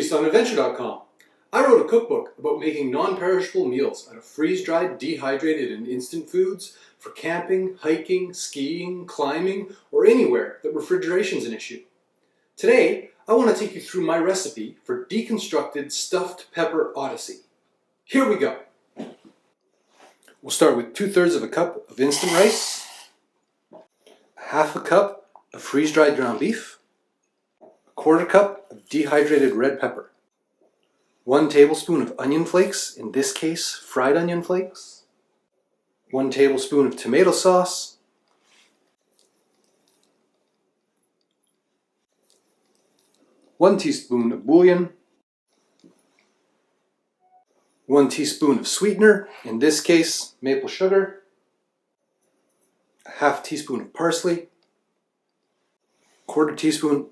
feastonadventure.com. I wrote a cookbook about making non-perishable meals out of freeze-dried, dehydrated, and instant foods for camping, hiking, skiing, climbing, or anywhere that refrigeration is an issue. Today, I want to take you through my recipe for deconstructed stuffed pepper Odyssey. Here we go. We'll start with 2/3 of a cup of instant rice, half a cup of freeze-dried ground beef, a 1/4 cup of dehydrated red pepper, 1 tablespoon of onion flakes, in this case fried onion flakes, 1 tablespoon of tomato sauce, 1 teaspoon of bouillon, 1 teaspoon of sweetener, in this case maple sugar, a 1/2 teaspoon of parsley, 1/4 teaspoon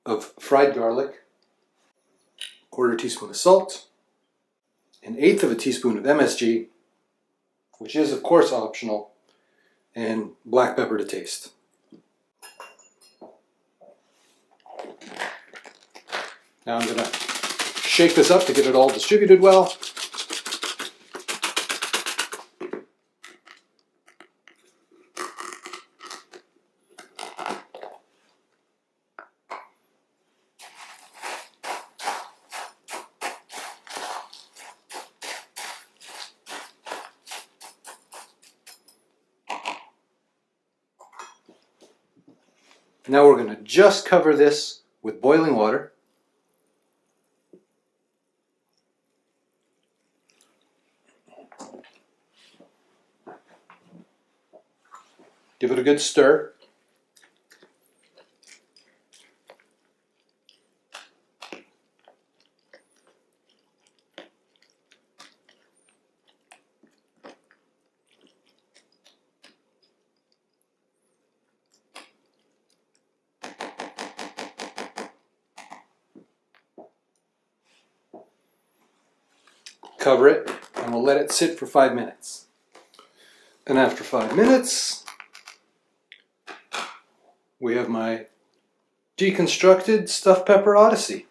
of fried garlic, 1/4 teaspoon of salt, 1/8 teaspoon of MSG, which is of course optional, and black pepper to taste. Now I'm going to shake this up to get it all distributed well. Now we're going to just cover this with boiling water. Give it a good stir. Cover it, and we'll let it sit for 5 minutes. And after 5 minutes, we have my deconstructed stuffed pepper Odyssey.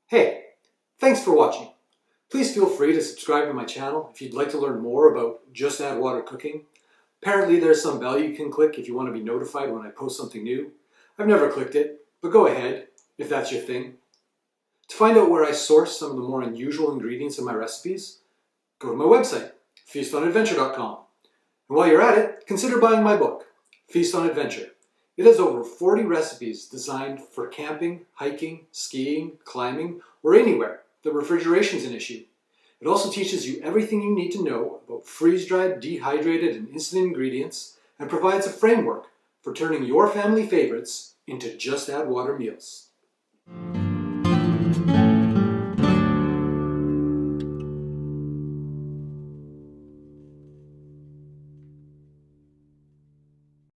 Hey, thanks for watching. Please feel free to subscribe to my channel if you'd like to learn more about just add water cooking. Apparently there's some bell you can click if you want to be notified when I post something new. I've never clicked it, but go ahead if that's your thing. To find out where I source some of the more unusual ingredients in my recipes, go to my website, feastonadventure.com. And while you're at it, consider buying my book, Feast on Adventure. It has over 40 recipes designed for camping, hiking, skiing, climbing, or anywhere that refrigeration is an issue. It also teaches you everything you need to know about freeze-dried, dehydrated, and instant ingredients, and provides a framework for turning your family favorites into just add water meals.